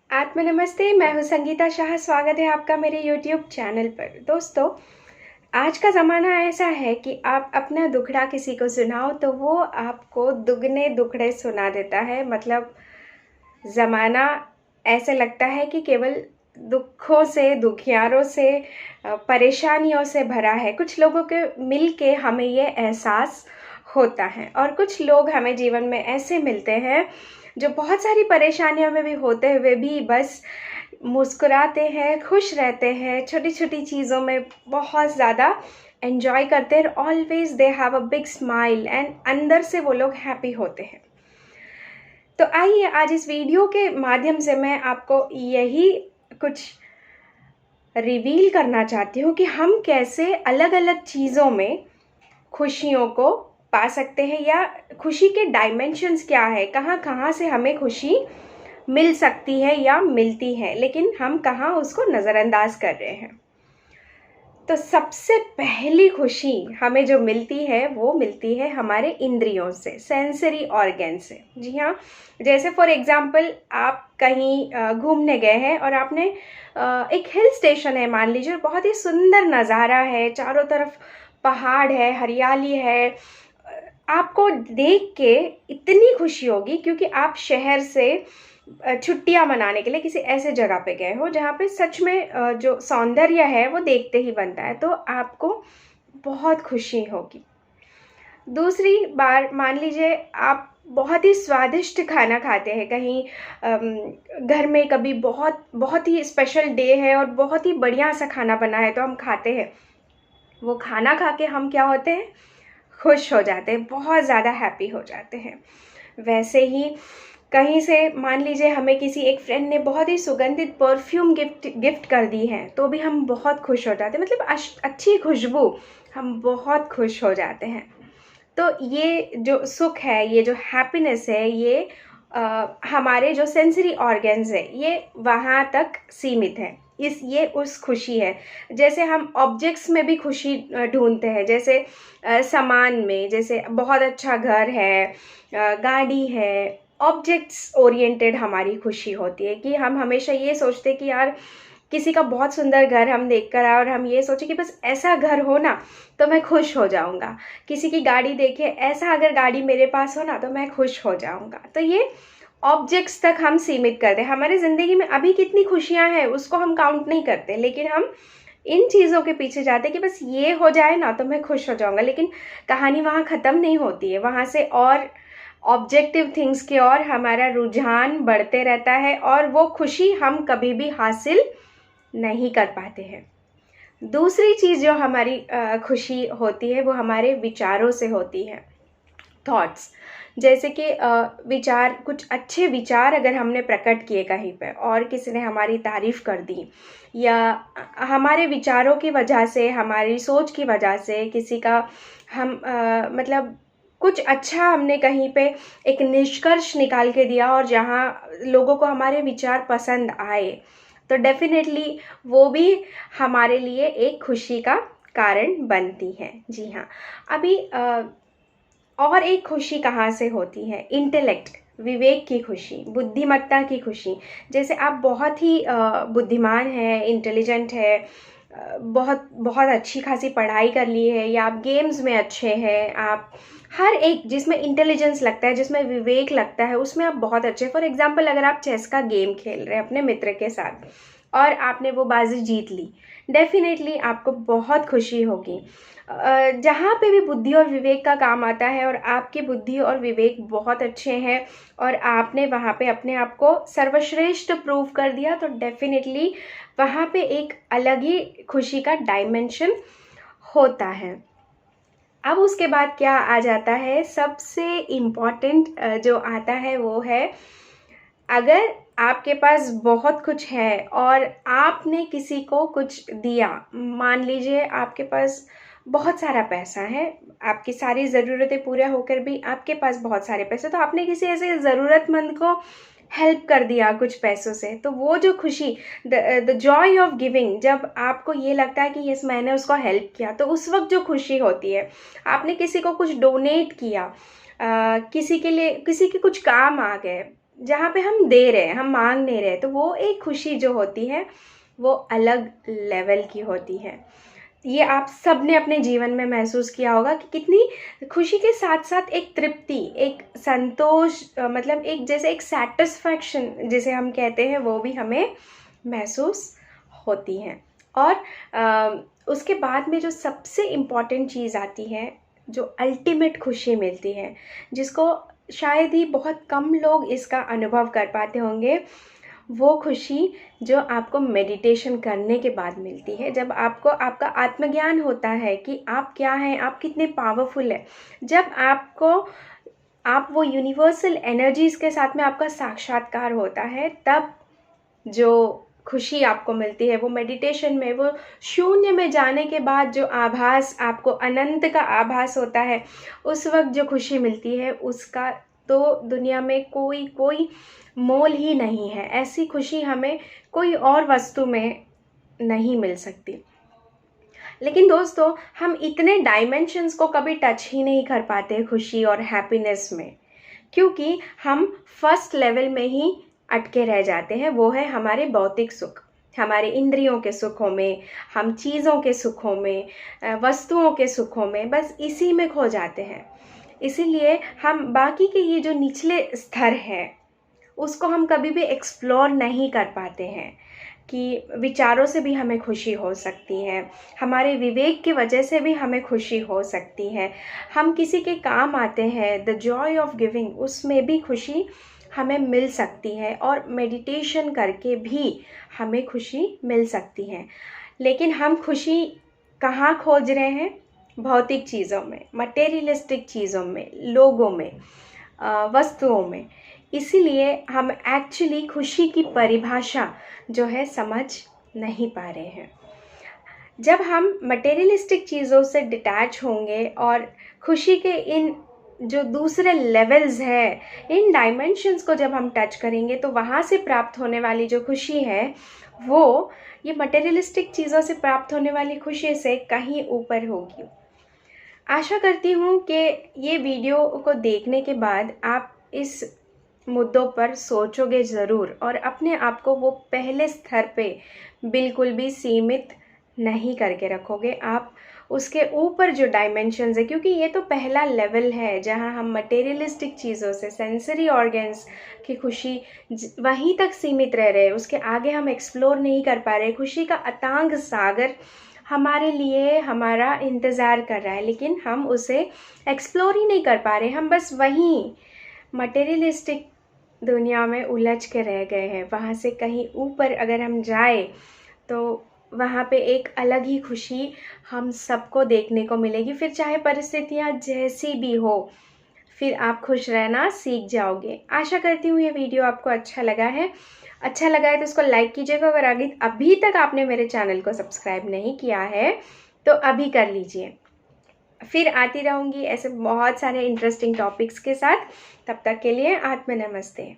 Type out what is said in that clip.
आत्म नमस्ते, मैं हूँ संगीता शाह। स्वागत है आपका मेरे यूट्यूब चैनल पर। दोस्तों, आज का ज़माना ऐसा है कि आप अपना दुखड़ा किसी को सुनाओ तो वो आपको दुगने दुखड़े सुना देता है। मतलब ज़माना ऐसे लगता है कि केवल दुखों से, दुखियारों से, परेशानियों से भरा है। कुछ लोगों के मिल के हमें ये एहसास होता है और कुछ लोग हमें जीवन में ऐसे मिलते हैं जो बहुत सारी परेशानियों में भी होते हुए भी बस मुस्कुराते हैं, खुश रहते हैं, छोटी-छोटी चीज़ों में बहुत ज़्यादा एन्जॉय करते हैं। Always they have a big smile and अंदर से वो लोग हैप्पी होते हैं। तो आइए आज इस वीडियो के माध्यम से मैं आपको यही कुछ रिवील करना चाहती हूँ कि हम कैसे अलग-अलग चीज़ों में खुशियों को पा सकते हैं या खुशी के डायमेंशंस क्या है, कहाँ-कहाँ से हमें खुशी मिल सकती है या मिलती है, लेकिन हम कहाँ उसको नज़रअंदाज कर रहे हैं। तो सबसे पहली खुशी हमें जो मिलती है वो मिलती है हमारे इंद्रियों से, सेंसरी ऑर्गन से। जी हाँ, जैसे फॉर एग्जांपल आप कहीं घूमने गए हैं और आपने एक हिल स्टेशन है मान लीजिए, बहुत ही सुंदर नज़ारा है, चारों तरफ पहाड़ है, हरियाली है। आपको देख के इतनी खुशी होगी क्योंकि आप शहर से छुट्टियाँ मनाने के लिए किसी ऐसे जगह पे गए हो जहाँ पे सच में जो सौंदर्य है वो देखते ही बनता है, तो आपको बहुत खुशी होगी। दूसरी बार मान लीजिए आप बहुत ही स्वादिष्ट खाना खाते हैं कहीं, घर में कभी बहुत बहुत ही स्पेशल डे है और बहुत ही बढ़िया सा खाना बना है तो हम खाते हैं। वो खाना खा के हम क्या होते हैं, खुश हो जाते हैं, बहुत ज़्यादा हैप्पी हो जाते हैं। वैसे ही कहीं से मान लीजिए हमें किसी एक फ्रेंड ने बहुत ही सुगंधित परफ्यूम गिफ्ट कर दी है तो भी हम बहुत खुश हो जाते हैं। मतलब अच्छी खुशबू, हम बहुत खुश हो जाते हैं। तो ये जो सुख है, ये जो हैप्पीनेस है, ये हमारे जो सेंसरी ऑर्गन्स है ये वहाँ तक सीमित है। ये उस खुशी है। जैसे हम ऑब्जेक्ट्स में भी खुशी ढूंढते हैं, जैसे सामान में, जैसे बहुत अच्छा घर है, गाड़ी है। ऑब्जेक्ट्स ओरिएंटेड हमारी खुशी होती है कि हम हमेशा ये सोचते हैं कि यार किसी का बहुत सुंदर घर हम देख कर आए और हम ये सोचे कि बस ऐसा घर हो ना तो मैं खुश हो जाऊंगा। किसी की गाड़ी देखे, ऐसा अगर गाड़ी मेरे पास हो ना तो मैं खुश हो जाऊंगा। तो ये ऑब्जेक्ट्स तक हम सीमित करते हैं। हमारी ज़िंदगी में अभी कितनी खुशियां हैं उसको हम काउंट नहीं करते, लेकिन हम इन चीज़ों के पीछे जाते हैं कि बस ये हो जाए ना तो मैं खुश हो जाऊंगा। लेकिन कहानी वहाँ ख़त्म नहीं होती है, वहाँ से और ऑब्जेक्टिव थिंग्स की ओर हमारा रुझान बढ़ते रहता है और वो खुशी हम कभी भी हासिल नहीं कर पाते हैं। दूसरी चीज़ जो हमारी खुशी होती है वो हमारे विचारों से होती है, थॉट्स। जैसे कि विचार, कुछ अच्छे विचार अगर हमने प्रकट किए कहीं पे और किसी ने हमारी तारीफ़ कर दी, या हमारे विचारों की वजह से, हमारी सोच की वजह से किसी का हम मतलब कुछ अच्छा हमने कहीं पे एक निष्कर्ष निकाल के दिया और जहाँ लोगों को हमारे विचार पसंद आए तो डेफ़िनेटली वो भी हमारे लिए एक खुशी का कारण बनती है। जी हाँ, अभी और एक खुशी कहाँ से होती है, इंटेलेक्ट, विवेक की खुशी, बुद्धिमत्ता की खुशी। जैसे आप बहुत ही बुद्धिमान हैं, इंटेलिजेंट है, बहुत बहुत अच्छी खासी पढ़ाई कर ली है, या आप गेम्स में अच्छे हैं, आप हर एक जिसमें इंटेलिजेंस लगता है, जिसमें विवेक लगता है, उसमें आप बहुत अच्छे। फॉर एग्जांपल अगर आप चेस का गेम खेल रहे हैं अपने मित्र के साथ और आपने वो बाजी जीत ली, डेफिनेटली आपको बहुत खुशी होगी। जहाँ पे भी बुद्धि और विवेक का काम आता है और आपकी बुद्धि और विवेक बहुत अच्छे हैं और आपने वहाँ पे अपने आप को सर्वश्रेष्ठ प्रूव कर दिया तो डेफिनेटली वहाँ पे एक अलग ही खुशी का डायमेंशन होता है। अब उसके बाद क्या आ जाता है, सबसे इम्पॉर्टेंट जो आता है वो है, अगर आपके पास बहुत कुछ है और आपने किसी को कुछ दिया, मान लीजिए आपके पास बहुत सारा पैसा है, आपकी सारी ज़रूरतें पूरा होकर भी आपके पास बहुत सारे पैसे, तो आपने किसी ऐसे ज़रूरतमंद को हेल्प कर दिया कुछ पैसों से, तो वो जो खुशी, द जॉय ऑफ गिविंग, जब आपको ये लगता है कि यस मैंने उसको हेल्प किया, तो उस वक्त जो खुशी होती है, आपने किसी को कुछ डोनेट किया, किसी के लिए, किसी के कुछ काम आ गए, जहाँ पे हम दे रहे हैं, हम मांग नहीं रहे, तो वो एक खुशी जो होती है वो अलग लेवल की होती है। ये आप सब ने अपने जीवन में महसूस किया होगा कि कितनी खुशी के साथ साथ एक तृप्ति, एक संतोष, मतलब एक जैसे एक सैटिस्फैक्शन जिसे हम कहते हैं, वो भी हमें महसूस होती है। और उसके बाद में जो सबसे इम्पॉर्टेंट चीज़ आती है, जो अल्टीमेट खुशी मिलती है, जिसको शायद ही बहुत कम लोग इसका अनुभव कर पाते होंगे, वो खुशी जो आपको मेडिटेशन करने के बाद मिलती है। जब आपको आपका आत्मज्ञान होता है कि आप क्या हैं, आप कितने पावरफुल हैं, जब आप वो यूनिवर्सल एनर्जीज़ के साथ में आपका साक्षात्कार होता है, तब जो खुशी आपको मिलती है वो मेडिटेशन में, वो शून्य में जाने के बाद जो आभास, आपको अनंत का आभास होता है, उस वक्त जो खुशी मिलती है उसका तो दुनिया में कोई मोल ही नहीं है। ऐसी खुशी हमें कोई और वस्तु में नहीं मिल सकती। लेकिन दोस्तों, हम इतने डायमेंशंस को कभी टच ही नहीं कर पाते खुशी और हैप्पीनेस में, क्योंकि हम फर्स्ट लेवल में ही अटके रह जाते हैं। वो है हमारे भौतिक सुख, हमारे इंद्रियों के सुखों में, हम चीज़ों के सुखों में, वस्तुओं के सुखों में, बस इसी में खो जाते हैं। इसीलिए हम बाकी के ये जो निचले स्तर हैं उसको हम कभी भी एक्सप्लोर नहीं कर पाते हैं कि विचारों से भी हमें खुशी हो सकती है, हमारे विवेक की वजह से भी हमें खुशी हो सकती है, हम किसी के काम आते हैं, द जॉय ऑफ गिविंग, उसमें भी खुशी हमें मिल सकती है, और मेडिटेशन करके भी हमें खुशी मिल सकती है। लेकिन हम खुशी कहाँ खोज रहे हैं? भौतिक चीज़ों में, मटेरियलिस्टिक चीज़ों में, लोगों में, वस्तुओं में। इसीलिए हम एक्चुअली खुशी की परिभाषा जो है समझ नहीं पा रहे हैं। जब हम मटेरियलिस्टिक चीज़ों से डिटैच होंगे और खुशी के इन जो दूसरे लेवल्स है, इन डायमेंशंस को जब हम टच करेंगे, तो वहाँ से प्राप्त होने वाली जो खुशी है वो ये मटेरियलिस्टिक चीज़ों से प्राप्त होने वाली खुशी से कहीं ऊपर होगी। आशा करती हूँ कि ये वीडियो को देखने के बाद आप इस मुद्दों पर सोचोगे ज़रूर, और अपने आप को वो पहले स्तर पे बिल्कुल भी सीमित नहीं करके रखोगे। आप उसके ऊपर जो डायमेंशंस है, क्योंकि ये तो पहला लेवल है जहाँ हम मटेरियलिस्टिक चीज़ों से, सेंसरी ऑर्गन्स की खुशी वहीं तक सीमित रह रहे हैं, उसके आगे हम एक्सप्लोर नहीं कर पा रहे। खुशी का अथांग सागर हमारे लिए हमारा इंतज़ार कर रहा है, लेकिन हम उसे एक्सप्लोर ही नहीं कर पा रहे। हम बस वहीं मटेरियलिस्टिक दुनिया में उलझ के रह गए हैं। वहाँ से कहीं ऊपर अगर हम जाए तो वहाँ पे एक अलग ही खुशी हम सबको देखने को मिलेगी। फिर चाहे परिस्थितियाँ जैसी भी हो, फिर आप खुश रहना सीख जाओगे। आशा करती हूँ ये वीडियो आपको अच्छा लगा है। अच्छा लगा है तो इसको लाइक कीजिएगा। अगर अभी तक आपने मेरे चैनल को सब्सक्राइब नहीं किया है तो अभी कर लीजिए। फिर आती रहूँगी ऐसे बहुत सारे इंटरेस्टिंग टॉपिक्स के साथ। तब तक के लिए आत्म नमस्ते।